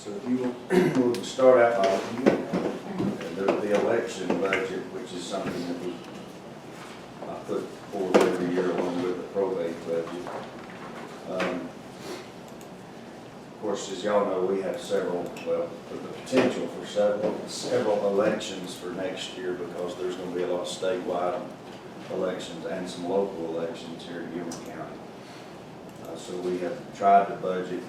So if you will start out by the election budget, which is something that I put forward every year along with the probate budget. Of course, as y'all know, we have the potential for several elections for next year because there's going to be a lot of statewide elections and some local elections here in Gilmer County. So we have tried to budget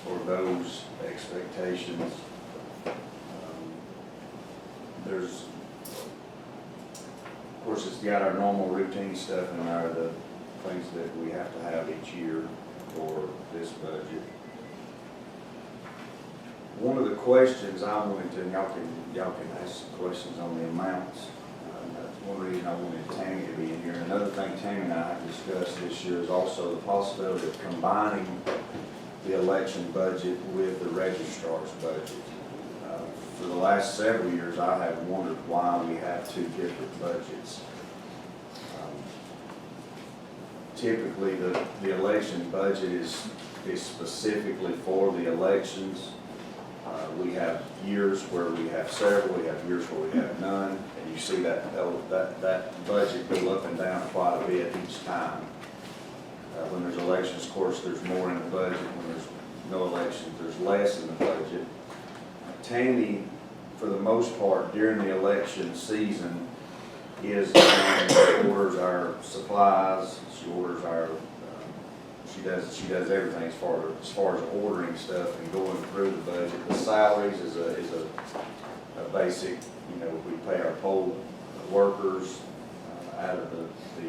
for those expectations. There's, of course, it's got our normal routine stuff and the things that we have to have each year for this budget. One of the questions I wanted to, and y'all can ask some questions on the amounts. That's one reason I wanted Tammy to be in here. Another thing Tammy and I have discussed this year is also the possibility of combining the election budget with the registrar's budget. For the last several years, I have wondered why we have two different budgets. Typically, the election budget is specifically for the elections. We have years where we have several, we have years where we have none, and you see that budget go up and down quite a bit each time. When there's elections, of course, there's more in the budget. When there's no elections, there's less in the budget. Tammy, for the most part, during the election season, is the one that orders our supplies. She orders our, she does everything as far as ordering stuff and going through the budget. The salaries is a basic, we pay our poll workers out of the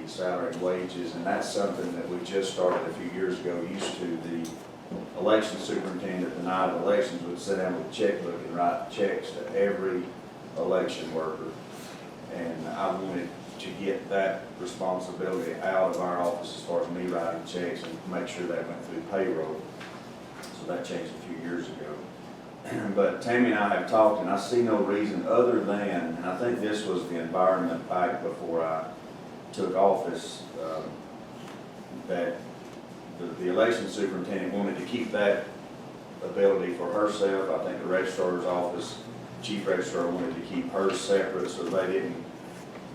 salary and wages, and that's something that we just started a few years ago. Used to, the election superintendent the night of elections would sit down with a checkbook and write checks to every election worker, and I wanted to get that responsibility out of our office as far as me writing checks and make sure that went through payroll. So that changed a few years ago. But Tammy and I have talked, and I see no reason other than, and I think this was the environment back before I took office, that the election superintendent wanted to keep that ability for herself. I think the registrar's office, chief registrar, wanted to keep hers separate so they didn't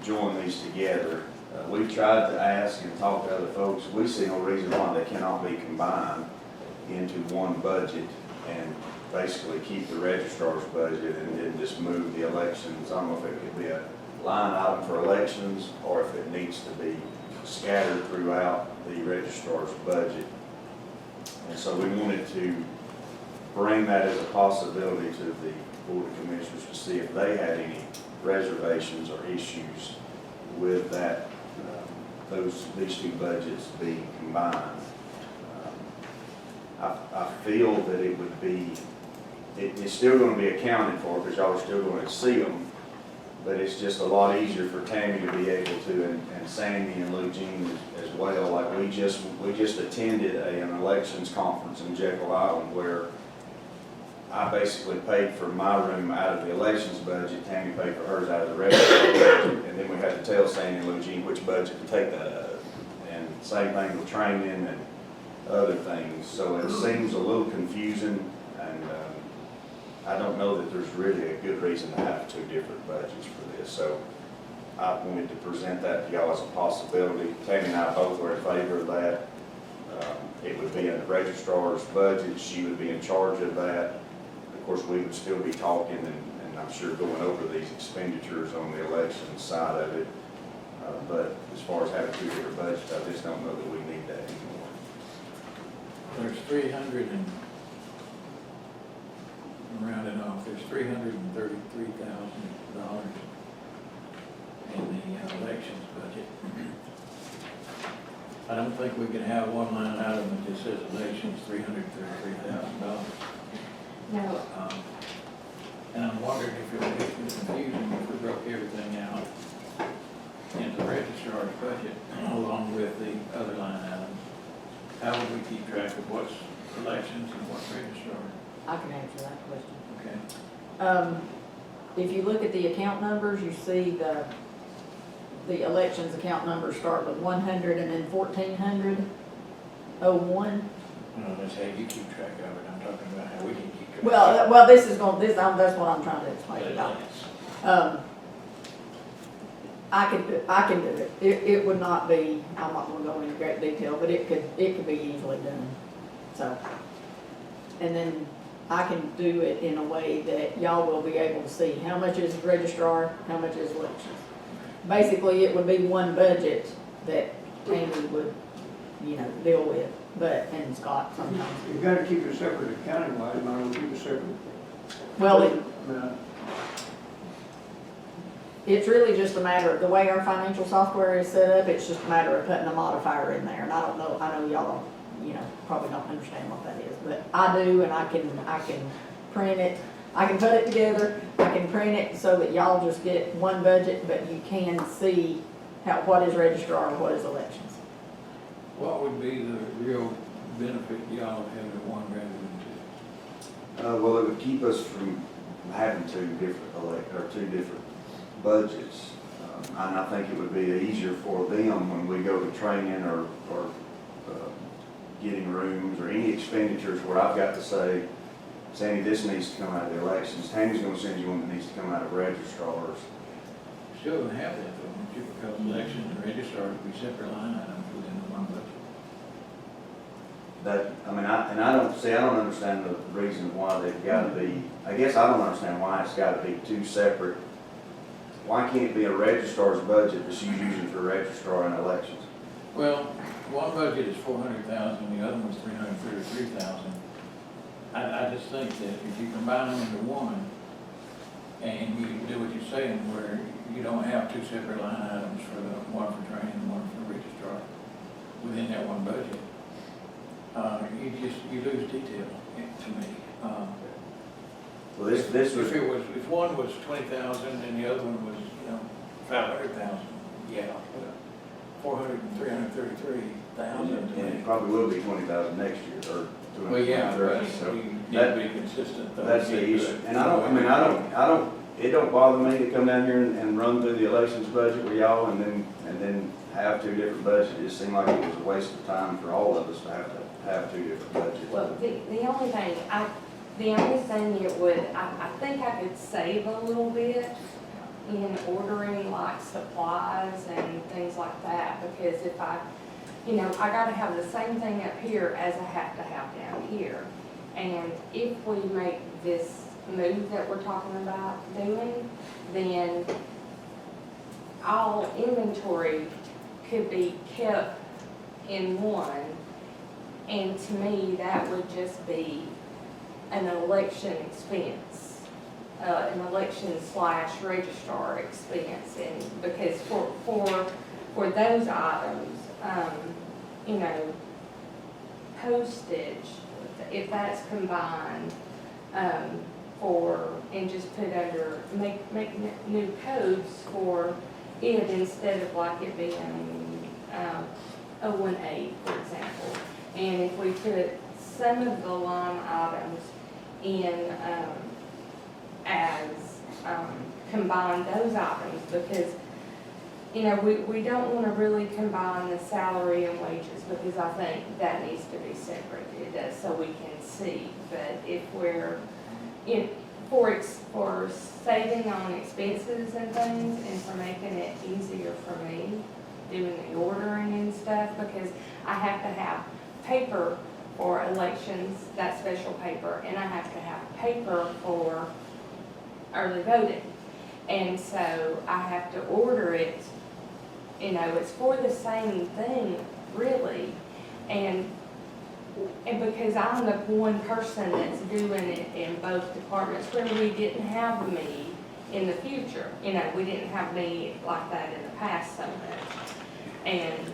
join these together. We tried to ask and talk to other folks. We see no reason why they cannot be combined into one budget and basically keep the registrar's budget and then just move the elections. I don't know if it could be a line item for elections or if it needs to be scattered throughout the registrar's budget. And so we wanted to bring that as a possibility to the Board of Commissioners to see if they had any reservations or issues with that, these two budgets being combined. I feel that it would be, it's still going to be accounted for because y'all are still going to see them, but it's just a lot easier for Tammy to be able to, and Sandy and Lou Jean as well. Like we just attended an elections conference in Jekyll Island where I basically paid for my room out of the elections budget, Tammy paid for hers out of the registrar's budget, and then we had to tell Sandy and Lou Jean which budget to take that out of. And same thing with training and other things. So it seems a little confusing, and I don't know that there's really a good reason to have two different budgets for this. So I wanted to present that to y'all as a possibility. Tammy and I both were in favor of that. It would be in the registrar's budget. She would be in charge of that. Of course, we would still be talking and I'm sure going over these expenditures on the election side of it. But as far as having two different budgets, I just don't know that we need that anymore. There's rounding off, there's $333,000 in the elections budget. I don't think we can have one line item that just says elections, $333,000. No. And I'm wondering if it would be confusing if we broke everything out into the registrar's budget along with the other line items. How would we keep track of what's elections and what's registrar? I can answer that question. Okay. If you look at the account numbers, you see the elections account numbers start with 100 and then 1400, 01. Well, that's how you keep track of it, I'm talking about how we can keep track. Well, that's what I'm trying to explain about. I can do it. It would not be, I'm not gonna go into great detail, but it could be easily done. So, and then I can do it in a way that y'all will be able to see how much is registrar, how much is elections. Basically, it would be one budget that Tammy would, deal with, and Scott sometimes. You gotta keep it separate accounting wise, might as well keep it separate. Well, I mean, it's really just a matter of, the way our financial software is set up, it's just a matter of putting a modifier in there. And I know y'all don't, probably don't understand what that is, but I do, and I can print it. I can put it together, I can print it so that y'all just get one budget, but you can see what is registrar and what is elections. What would be the real benefit y'all of having one rather than two? Well, it would keep us from having two different budgets. And I think it would be easier for them when we go to training or getting rooms or any expenditures where I've got to say, Sandy, this needs to come out of the elections. Tammy's gonna send you one that needs to come out of registrars. Still gonna have that though, won't you, because elections and registrar would be separate line items within the one budget. I don't understand the reason why they've gotta be, I guess I don't understand why it's gotta be two separate. Why can't it be a registrar's budget that she's using for registrar and elections? Well, one budget is 400,000, the other one's 333,000. I just think that if you combine them into one, and you do what you're saying, where you don't have two separate line items for the one for training and one for registrar within that one budget, you lose detail to me. Well, this was, If one was 20,000 and the other one was, 500,000, yeah. 400 and 333,000. and it probably will be 20,000 next year, or Well, yeah, but 230, so you need that- to be consistent. though. that's the issue. And it don't bother me to come down here and run through the elections budget with y'all and then have two different budgets. It just seemed like it was a waste of time for all of us to have two different budgets. Well, the only thing it would, I think I could save a little bit in ordering like supplies and things like that, because if I gotta have the same thing up here as I have to have down here. And if we make this move that we're talking about doing, then all inventory could be kept in one. And to me, that would just be an election expense, an election/registrar expense. And because for those items, postage, if that's combined, and just put under, make new codes for it instead of like it being, 018, for example. And if we put some of the line items in, combine those items, because we don't want to really combine the salary and wages, because I think that needs to be separated, so we can see. But if we're, for saving on expenses and things, and for making it easier for me, doing the ordering and stuff, because I have to have paper for elections, that special paper, and I have to have paper for early voting. And so I have to order it, it's for the same thing, really. And because I'm the one person that's doing it in both departments, where we didn't have me in the future. We didn't have me like that in the past so much. And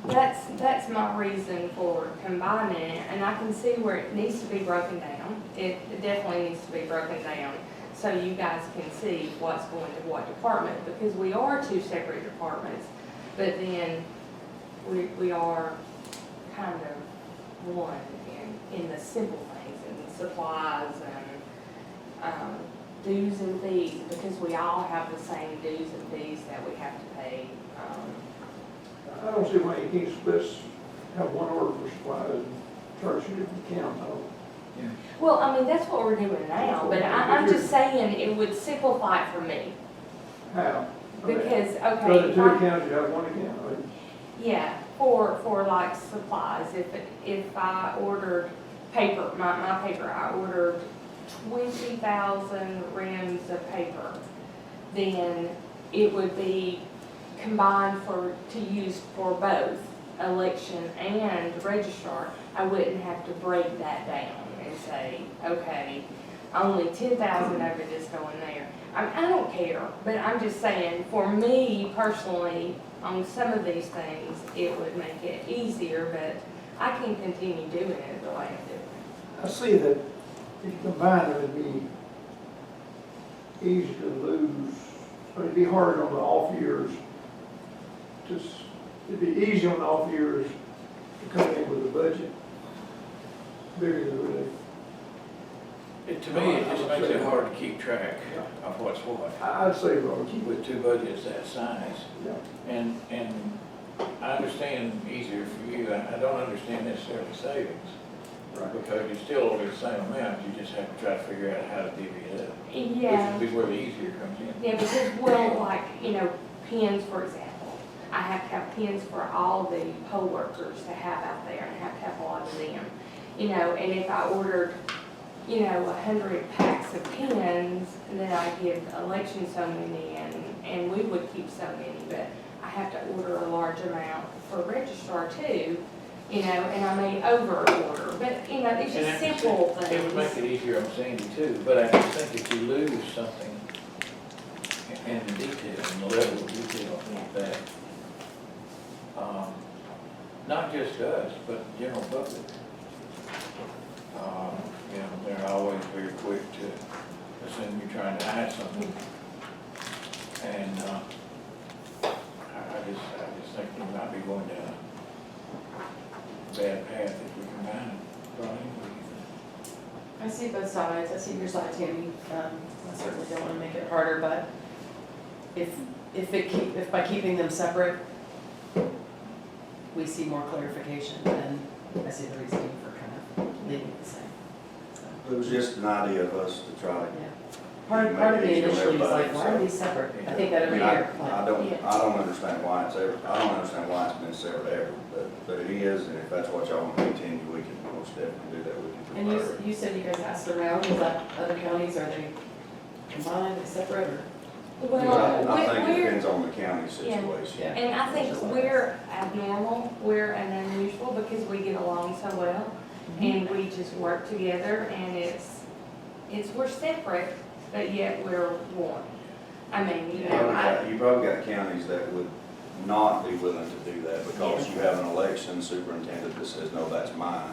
that's my reason for combining it. And I can see where it needs to be broken down. It definitely needs to be broken down, so you guys can see what's going to what department, because we are two separate departments, but then we are kind of one in the simple things, and supplies and dues and fees, because we all have the same dues and fees that we have to pay. I don't see why you can't have one order for supplies and charge you different account, though. Well, I mean, that's what we're doing now, but I'm just saying it would simplify it for me. How? I mean, Because, So the okay, two accounts, you have one account, right? yeah, for like supplies, if I ordered paper, my paper, I ordered 20,000 reams of paper, then it would be combined to use for both election and registrar. I wouldn't have to break that down and say, okay, only 10,000 of it is going there. I don't care, but I'm just saying, for me personally, on some of these things, it would make it easier, but I can continue doing it the way I do it. I see that if you combine it, it'd be easy to lose, but it'd be hard on the off years. It'd be easy on the off years to come in with a budget bigger than really. To me, it just makes it hard to keep track of what's what. I'd say, Robert, keep it. With two budgets that size. Yeah. And I understand easier for you, I don't understand necessarily savings. Right. Because you still owe the same amount, you just have to try to figure out how to divvy it up. Yeah. Which would be where the easier comes in. Yeah, because, well, like, pins, for example, I have to have pins for all the poll workers to have out there, and I have to have a lot of them. And if I ordered, 100 packs of pins, and then I give election so many, and we would keep so many, but I have to order a large amount for registrar too, and I may over order, but, it's just simple things. It would make it easier on Sandy too, but I just think if you lose something in the detail, in the level of detail that, not just us, but the general public, they're always very quick to assume you're trying to hide something. And, I just think we might be going down a bad path if we combine it. I see both sides. I see your side, Tammy. I certainly don't want to make it harder, but if by keeping them separate, we see more clarification, then I see the reasoning for kind of leaving it the same. It was just an idea of us to try to. Yeah. Part of me initially was like, why are these separate? I think that I mean, every year. I don't understand why it's been separate ever, but it is, and if that's what y'all want to continue, we can most definitely do that, we can And prepare it. you said you guys asked around, is that other counties, are they combined, separate, or? Well, I think it we're, depends on the county situation. Yeah. and I think we're abnormal, we're an unusual because we get along so well, and we just work together, and we're separate, but yet we're one. I mean, You probably got counties that would not be willing to do that because you have an election superintendent that says, no, that's mine.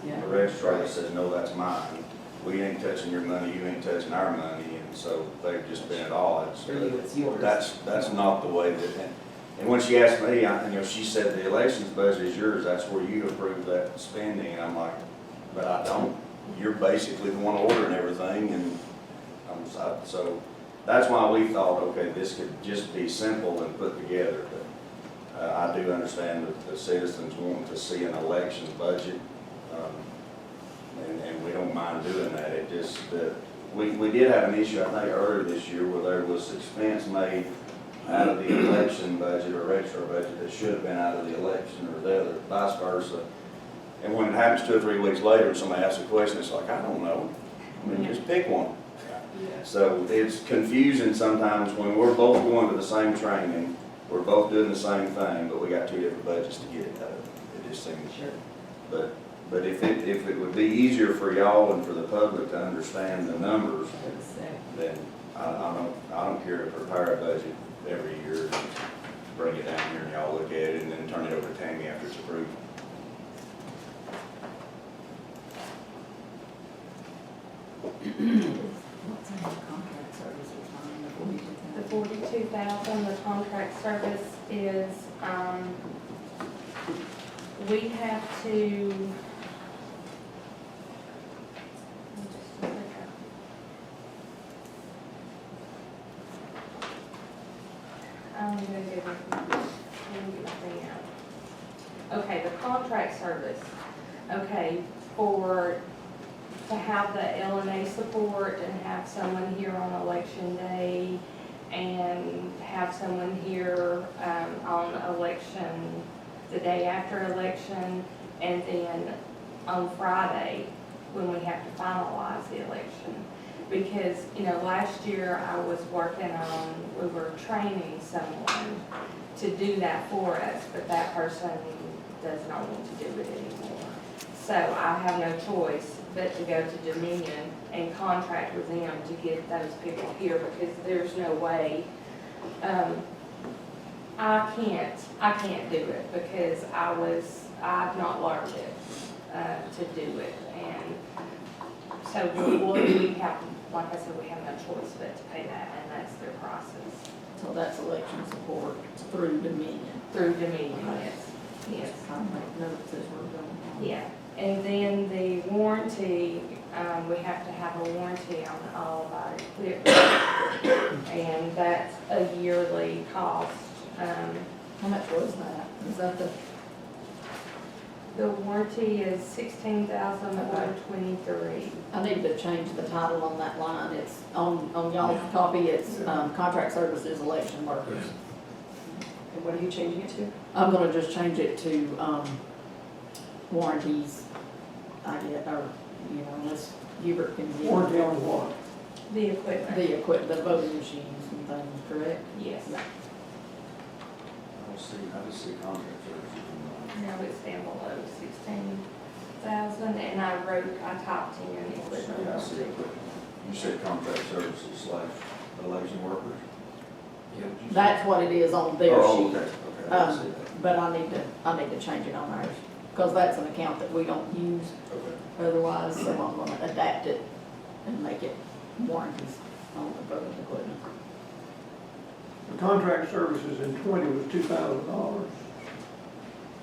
Yeah. The registrar that says, no, that's mine. We ain't touching your money, you ain't touching our money, and so they've just been at odds. For you, it's yours. That's not the way that, and when she asked me, she said the elections budget is yours, that's where you approve that spending, and I'm like, but I don't. You're basically the one ordering everything, and so that's why we thought, okay, this could just be simple and put together, but I do understand that the citizens want to see an election budget, and we don't mind doing that. It just, we did have an issue, I think, earlier this year where there was expense made out of the election budget or registrar budget that should have been out of the election or the other, vice versa. And when it happens 2 or 3 weeks later and somebody asks a question, it's like, I don't know. I mean, just pick one. So it's confusing sometimes when we're both going to the same training, we're both doing the same thing, but we got 2 different budgets to get it done. It just seems. Sure. But if it would be easier for y'all and for the public to understand the numbers, then I don't care to prepare a budget every year and bring it down here and y'all look at it and then turn it over to Tammy after it's approved. What's in the contract service was the 42,000, the contract service is, we have to, I'm gonna get my thing out. Okay, the contract service, okay, to have the LNA support and have someone here on election day and have someone here, on election, the day after election, and then on Friday, when we have to finalize the election. Because, last year I was working on, we were training someone to do that for us, but that person does not want to do it anymore. So I have no choice but to go to Dominion and contract with them to get those people here, because there's no way, I can't do it, because I've not learned it, to do it. And so we have, like I said, we have no choice but to pay that, and that's their process. So that's election support through Dominion. Through Dominion, yes. I'll make notes as we're going on. Yeah, and then the warranty, we have to have a warranty on all of our equipment, and that's a yearly cost. How much was that? Is that The warranty is $16,123. I need to change the title on that line. It's on y'all's copy, it's, contract services, election workers. And what are you changing it to? I'm gonna just change it to, warranties, or, unless Hubert can get. Warranty on what? The equipment, The equipment, the voting machines and things, correct? yes. I just see contract services. No, it's down below 16,000, and I typed in equipment. Yeah, I see it. You said contract services / election workers? That's what it is on their Oh, sheet. okay, I see that. But I need to change it on ours, because that's an account that we don't use Okay. otherwise, so I'm gonna adapt it and make it warranties on the voting equipment. The contract services in 20 was $2,000,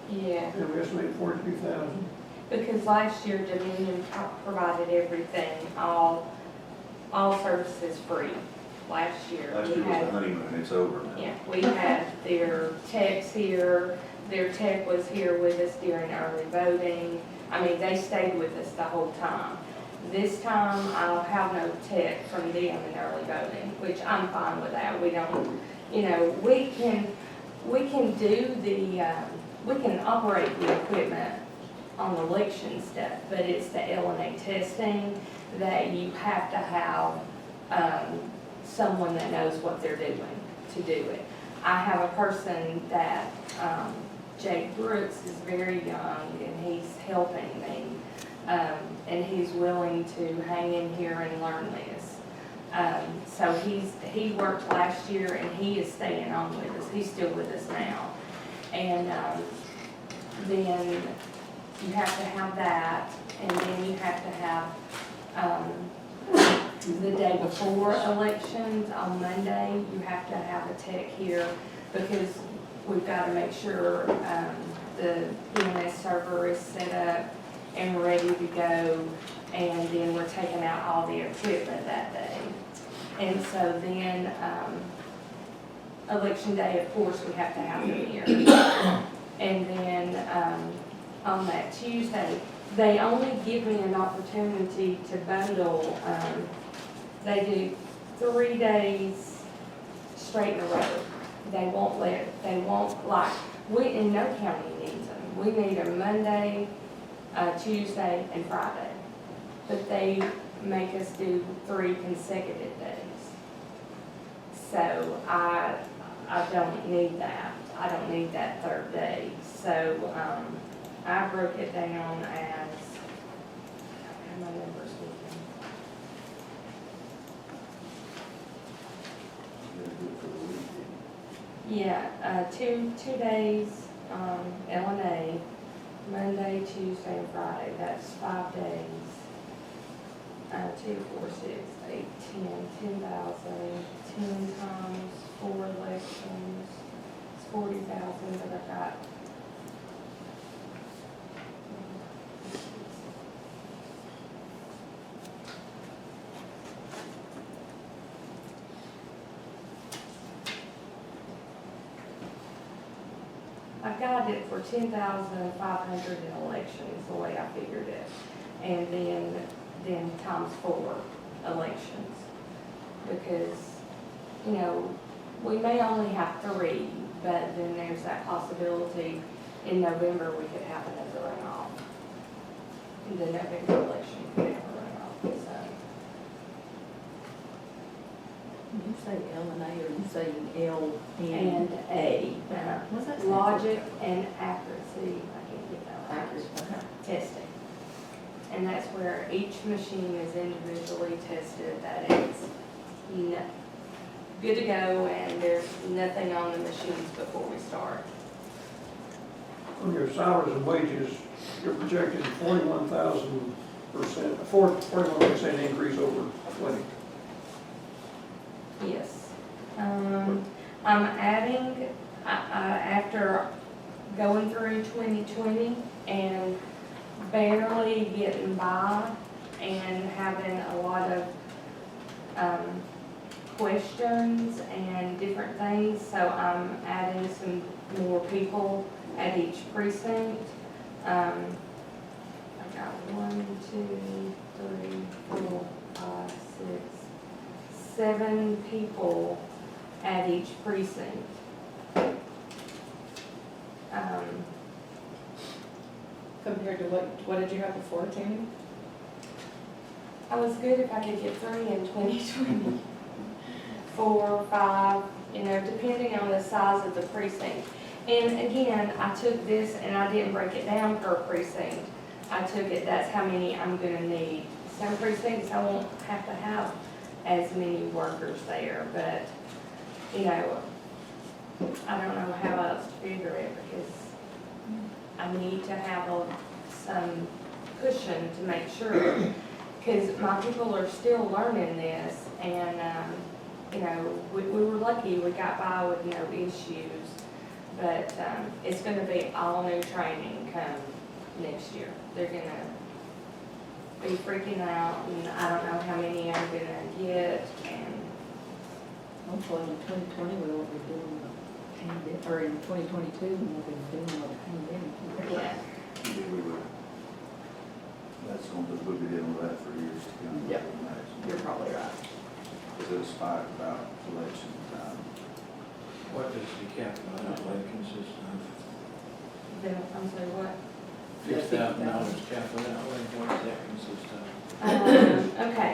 Yeah, and we estimated 42,000. because last year Dominion provided everything, all services free. Last year. Last we year was had- the honeymoon, it's over now. Yeah, we had their techs here, their tech was here with us during early voting. I mean, they stayed with us the whole time. This time, I'll have no tech from them in early voting, which I'm fine with that. We don't, we can do we can operate the equipment on election stuff, but it's the LNA testing that you have to have, someone that knows what they're doing to do it. I have a person that, Jake Brooks is very young and he's helping me. And he's willing to hang in here and learn this. So he worked last year and he is staying on with us. He's still with us now. And, then you have to have that, and then you have to have, the day before elections, on Monday, you have to have a tech here, because we've got to make sure, the EMS server is set up and ready to go, and then we're taking out all the equipment that day. And so then, election day, of course, we have to have them here. And then, on that Tuesday, they only give me an opportunity to bundle, they do 3 days straight in a row. They won't in no county needs them. We need them Monday, Tuesday, and Friday. But they make us do 3 consecutive days. So I don't need that. I don't need that third day. So, I broke it down as, my numbers with me. You gotta do it for the week. Yeah, 2 days, LNA, Monday, Tuesday, and Friday, that's 5 days. 2, 4, 6, 8, 10, 10,000, 10 times 4 elections, it's 40,000 that I've got. I've got it for 10,500 in elections, the way I figured it. And then times 4 elections. Because, you know, we may only have 3, but then there's that possibility in November we could have another runoff. The November election could have a runoff, so. You say L and A, or you say L And A. What's that? Logic and accuracy, I can't get that right. Accuracy, okay. Testing. And that's where each machine is individually tested, that it's good to go, and there's nothing on the machines before we start. On your salaries and wages, you're projecting 41% increase over 20. Yes. I'm adding, after going through 2020 and barely getting by and having a lot of questions and different things, so I'm adding some more people at each precinct. I've got 1, 2, 3, 4, 5, 6, 7 people at each precinct. Compared to what did you have before, Tammy? I was good if I could get 3 in 2020. 4, 5, you know, depending on the size of the precinct. And again, I took this and I didn't break it down per precinct. I took it, that's how many I'm gonna need. Some precincts I won't have to have as many workers there, but, you know, I don't know how else to figure it because I need to have some cushion to make sure. Because my people are still learning this, and, you know, we were lucky, we got by with no issues. But it's going to be all new training come next year. They're going to be freaking out, and I don't know how many I'm going to get. And Hopefully in 2020 we won't be doing the pandemic, or in 2022 we won't be doing the pandemic. yeah, Yeah, we will. That's gonna be, we'll be dealing with that for years to come. Yep. You're probably right. Because it'll spike about election time. What does the capital outlay consist of? then I'm sorry, what? $6,000 capital outlay, what does that consist of? Okay.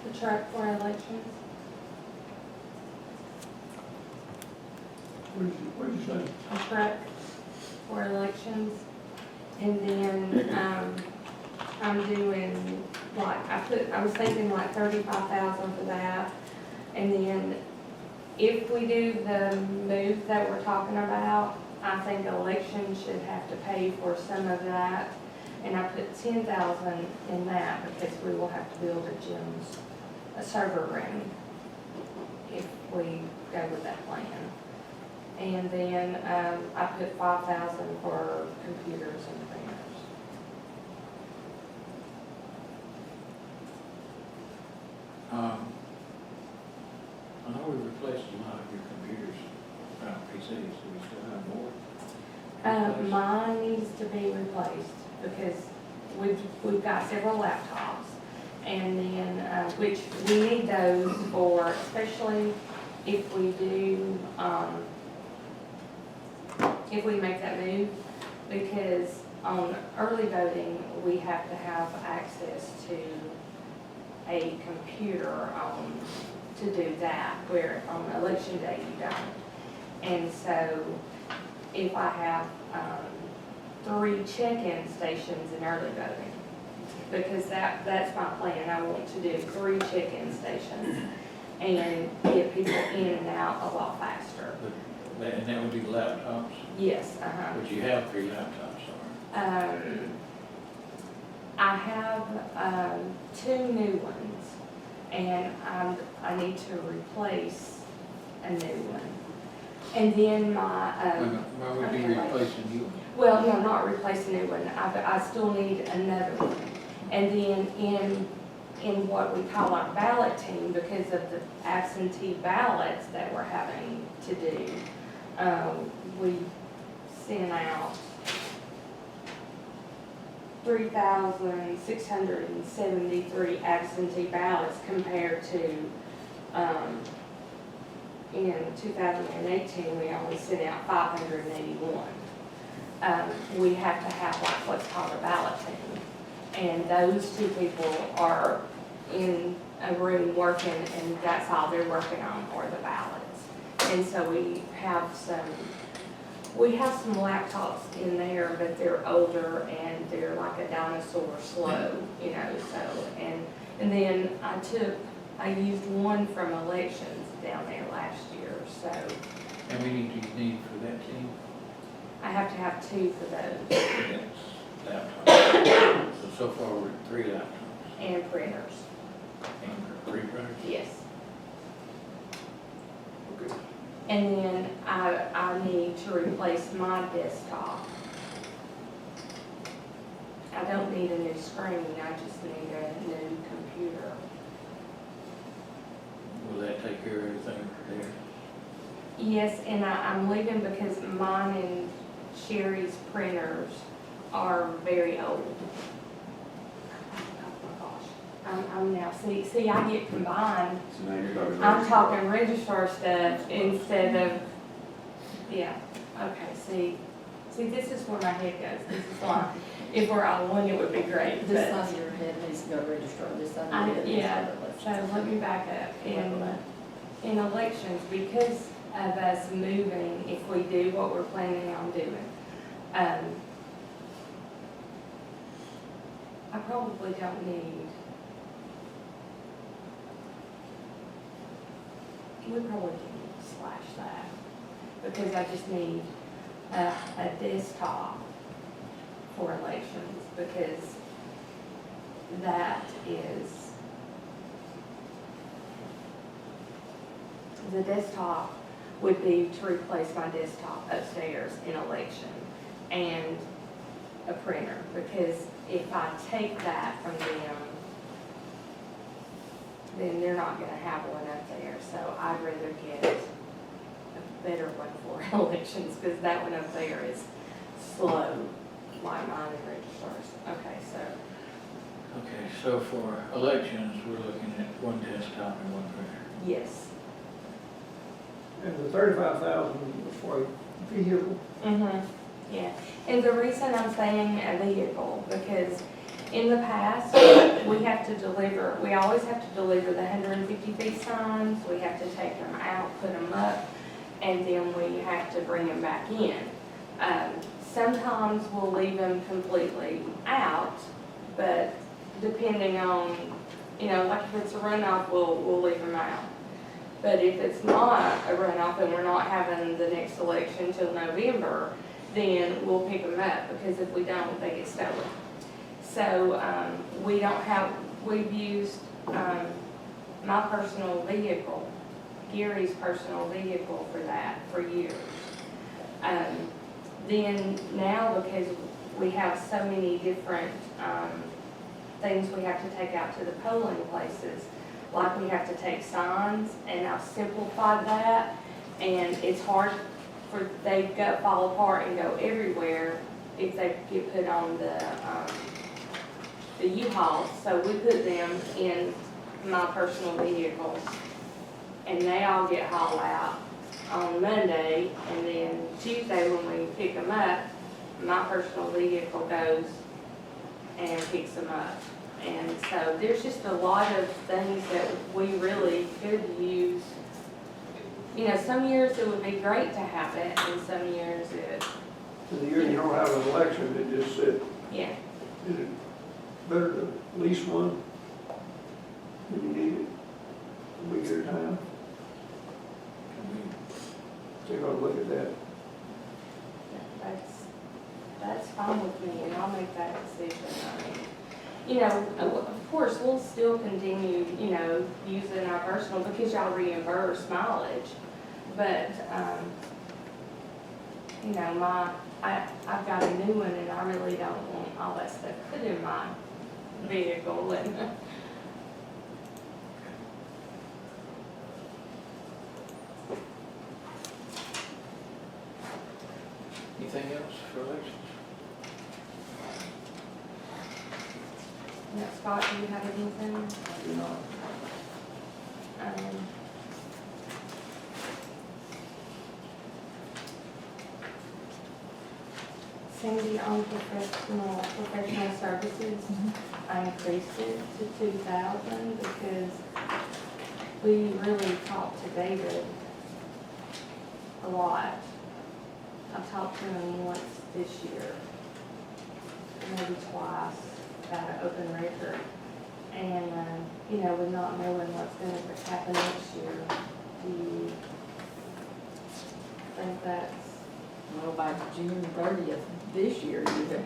The truck for elections. What did you say? A truck for elections. And then, I'm doing, like, I was thinking like 35,000 for that. And then if we do the move that we're talking about, I think elections should have to pay for some of that. And I put 10,000 in that because we will have to build a server room if we go with that plan. And then, I put 5,000 for computers and printers. I know we replaced a lot of your computers around PCs, do we still have more? Replaced? Mine needs to be replaced because we've got several laptops. And then, which we need those for, especially if we do, if we make that move, because on early voting, we have to have access to a computer to do that, where on election day you don't. And so if I have 3 check-in stations in early voting, because that's my plan, I want to do 3 check-in stations and get people in and out a lot faster. And that would be laptops? Yes, Would you have 3 laptops, or? I have 2 new ones, and I need to replace a new one. And then my, Why would you be replacing you? well, no, not replace a new one, I still need another one. And then in in what we call our ballot team, because of the absentee ballots that we're having to do, we sent out 3,673 absentee ballots compared to, in 2018, we only sent out 581. We have to have like what's called a ballot team. And those two people are in a room working, and that's all they're working on are the ballots. And so we have some laptops in there, but they're older and they're like a dinosaur slow, you know, so, and then I used one from elections down there last year, so How many do you need for that team? I have to have 2 for those, That's laptops. So far, we're at 3 laptops. and printers, And 3 printers? yes. Okay. And then I need to replace my desktop. I don't need a new screen, I just need a new computer. Will that take care of everything there? Yes, and I'm leaving because mine and Sherry's printers are very old. Oh my gosh, I'm now, see, I get combined. So now you're talking. I'm talking registrar stuff instead of, yeah, okay, see, this is where my head goes, this is why, if we're all one, it would be great, This but, side of your head needs to go to registrar, this side of I, your head needs to yeah, go to so elections. let me back up, in elections, because of us moving, if we do what we're planning on doing, I probably don't need, we probably can slash that, because I just need a desktop for elections, because that is, the desktop would be to replace my desktop upstairs in election and a printer, because if I take that from them, then they're not gonna have one up there, so I'd rather get a better one for elections, because that one up there is slow, like mine and registrars. Okay, so, Okay, so for elections, we're looking at 1 desktop and 1 printer. yes. And the 35,000 was for a vehicle. Yeah, and the reason I'm saying a vehicle, because in the past, we have to deliver, we always have to deliver the 150 feet signs, we have to take them out, put them up, and then we have to bring them back in. Sometimes we'll leave them completely out, but depending on, you know, like if it's a runoff, we'll leave them out. But if it's not a runoff and we're not having the next election till November, then we'll pick them up, because if we don't, they get stolen. So, we've used, my personal vehicle, Gary's personal vehicle for that for years. Then now, because we have so many different, things we have to take out to the polling places, like we have to take signs, and I've simplified that, and it's hard for, they fall apart and go everywhere if they get put on the U-Hauls, so we put them in my personal vehicles, and they all get hauled out on Monday, and then Tuesday when we pick them up, my personal vehicle goes and picks them up. And so there's just a lot of things that we really could use. You know, some years it would be great to have it, and some years it, And the year you don't have an election, it just said, yeah. is it better to lease one when you need it, a week at a time? Take a look at that. That's fine with me, and I'll make that decision. I mean, you know, of course, we'll still continue, you know, using our personal, because y'all reimburse mileage. But, you know, I've got a new one, and I really don't want all that stuff put in my vehicle. And Anything else for elections? Now, Scott, do you have anything? I do not. Um, Cindy, on professional services, I increased it to 2,000 because we really talked to David a lot. I've talked to him once this year, maybe twice, about an open record. And, you know, with not knowing what's gonna happen next year, do you think that's, Well, by June 30th this year, you had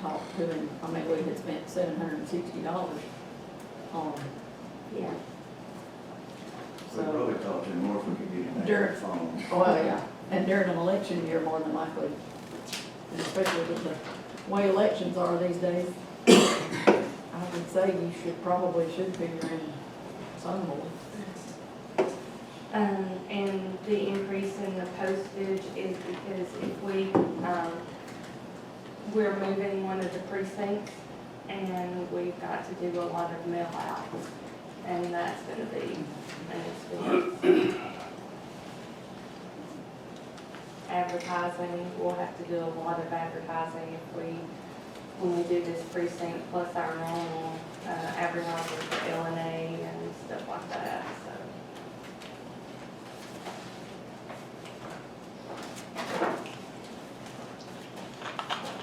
talked to him, I mean, we had spent $760 on, yeah, We probably talked to him more if we could get him back on Dirt. the phone. well, yeah, and during an election year, more than likely, and especially with the way elections are these days, I would say you should figure in some more. and the increase in the postage is because if we're moving one of the precincts, and we've got to do a lot of mail outs, and that's gonna be an expense. Advertising, we'll have to do a lot of advertising when we do this precinct, plus our normal, advertising for LNA and stuff like that, so.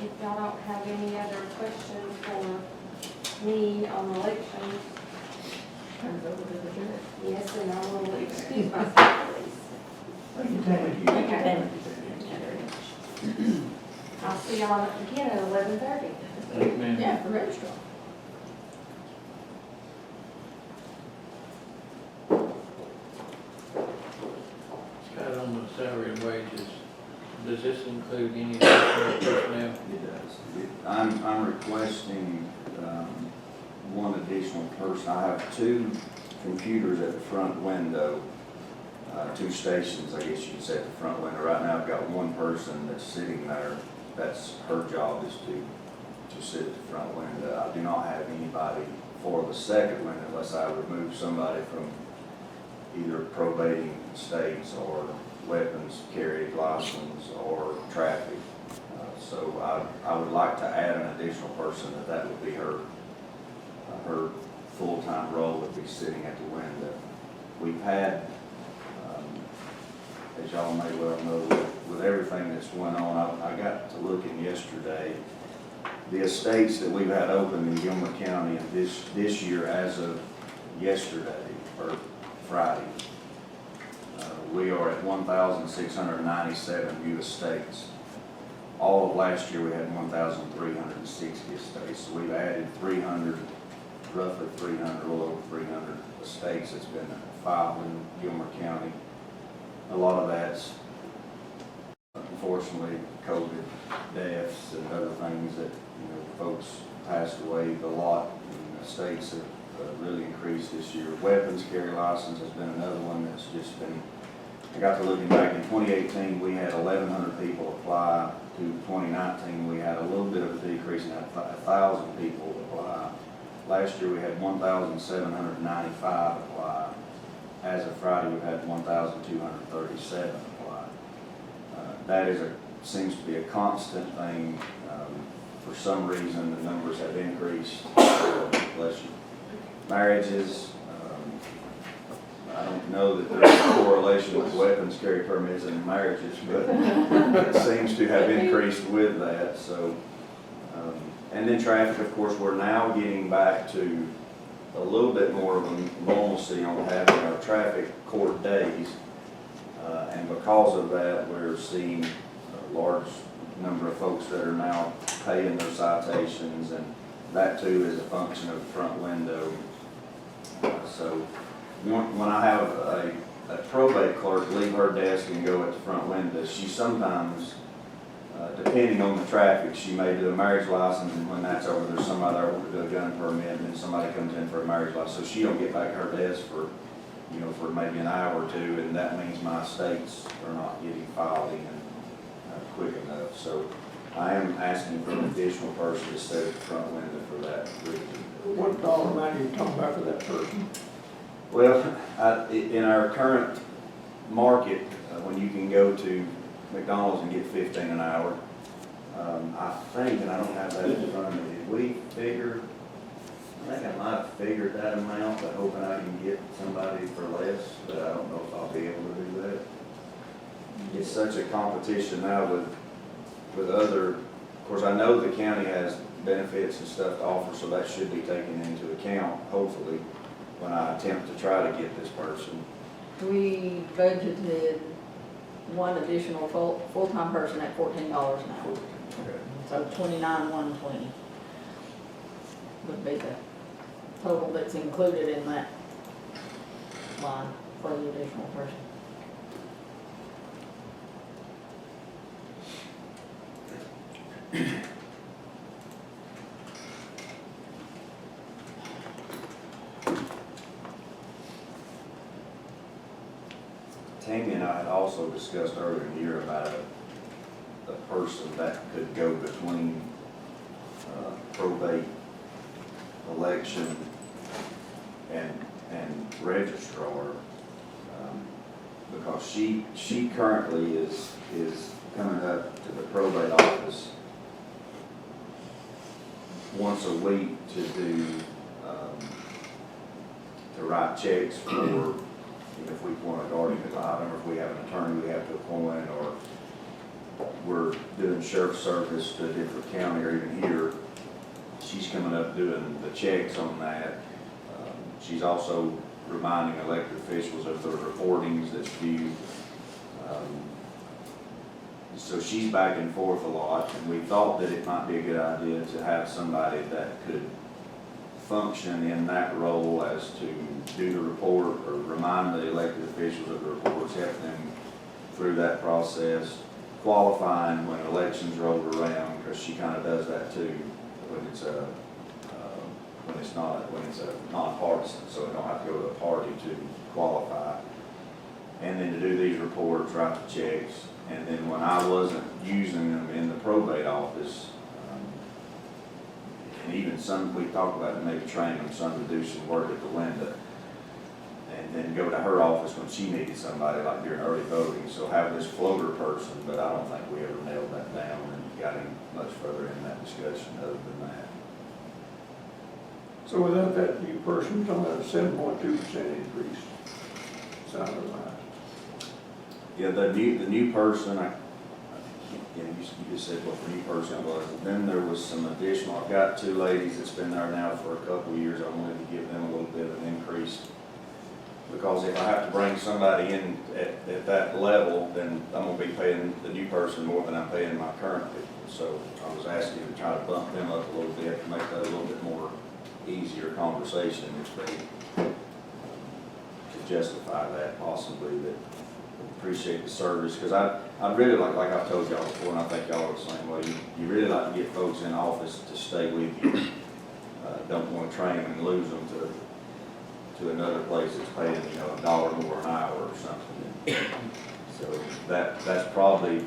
If y'all don't have any other questions for me on elections, Turn it over to the judge. yes, and I will excuse myself, please. Thank you, Tammy. Thank you, Tammy. I'll see y'all again at 11:30. Thank you, ma'am. Yeah, for registrar. Scott, on the salary and wages, does this include any additional personnel? It does. I'm requesting, one additional person. I have 2 computers at the front window, 2 stations, I guess you could say, at the front window. Right now, I've got 1 person that's sitting there. That's her job, is to sit at the front window. I do not have anybody for the second window unless I remove somebody from either probating states or weapons carried license or traffic. So I would like to add an additional person that would be her full-time role would be sitting at the window. We've had, as y'all may well know, with everything that's went on, I got to looking yesterday, the estates that we've had open in Gilmer County and this year as of yesterday, or Friday, we are at 1,697 new estates. All of last year, we had 1,360 estates. So we've added 300, roughly 300, a little over 300 estates that's been filed in Gilmer County. A lot of that's, unfortunately, COVID deaths and other things that, folks passed away. A lot in estates have really increased this year. Weapons carry license has been another one that's just been, I got to looking back in 2018, we had 1,100 people apply. To 2019, we had a little bit of a decrease in that, 1,000 people apply. Last year, we had 1,795 apply. As of Friday, we've had 1,237 apply. That seems to be a constant thing. For some reason, the numbers have increased. Bless you. Marriages, I don't know that there's a correlation with weapons carry permits and marriages, but it seems to have increased with that. So, and then traffic, of course, we're now getting back to a little bit more of a normalcy on having our traffic court days. And because of that, we're seeing a large number of folks that are now paying their citations, and that too is a function of the front window. So when I have a probate clerk leave her desk and go at the front window, she sometimes, depending on the traffic, she may do a marriage license, and when that's over, there's somebody there wanting to do a gun permit, and then somebody comes in for a marriage license. So she don't get back to her desk for, for maybe an hour or two, and that means my estates are not getting filed in. quick enough. So I am asking for an additional person to stay at the front window for that reason. What dollar amount are you talking about for that person? Well, in our current market, when you can go to McDonald's and get 15 an hour, I think, and I don't have that in front of me, did we figure, I think I might have figured that amount, but hoping I can get somebody for less, but I don't know if I'll be able to do that. It's such a competition now with other, of course, I know the county has benefits and stuff to offer, so that should be taken into account, hopefully, when I attempt to try to get this person. We budgeted one additional full-time person at $14 an hour. Okay. So 29,120 would be the total that's included in that line for the additional person. Tammy and I had also discussed earlier in the year about a person that could go between probate, election, and registrar, because she currently is coming up to the probate office once a week to do, to write checks for, if we want a guardian ad litem, or if we have an attorney we have to appoint, or we're doing sheriff's service to a different county or even here, she's coming up doing the checks on that. She's also reminding elected officials of the reportings that's due. So she's back and forth a lot, and we thought that it might be a good idea to have somebody that could function in that role as to do the report or remind the elected officials of the reports, help them through that process, qualifying when elections roll around, because she kind of does that too when it's a nonpartisan, so we don't have to go to a party to qualify. And then to do these reports, write the checks, and then when I wasn't using them in the probate office, and even some, we talked about maybe training them some to do some work at the window, and then go to her office when she needed somebody, like during early voting, so have this floater person, but I don't think we ever nailed that down and got any much further in that discussion other than that. So without that new person, you're talking about a 7.2% increase, salary-wise. Yeah, the new person, you just said what the new person was. Then there was some additional, I've got two ladies that's been there now for a couple of years. I wanted to give them a little bit of an increase. Because if I have to bring somebody in at that level, then I'm gonna be paying the new person more than I'm paying my current people. So I was asking to try to bump them up a little bit to make that a little bit more easier conversation if they to justify that possibly, that appreciate the service, because I really like I've told y'all before, and I think y'all are the same way, you really like to get folks in office to stay with you. Don't want to train them and lose them to another place that's paying, $1 more an hour or something. So that probably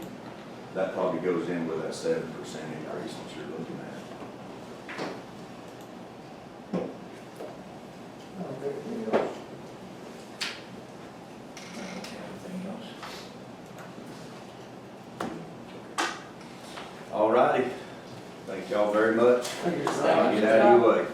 goes in with that 7% increase that you're looking at. Anything else? Anything else? All righty. Thank y'all very much. Thank you. Get out of your way.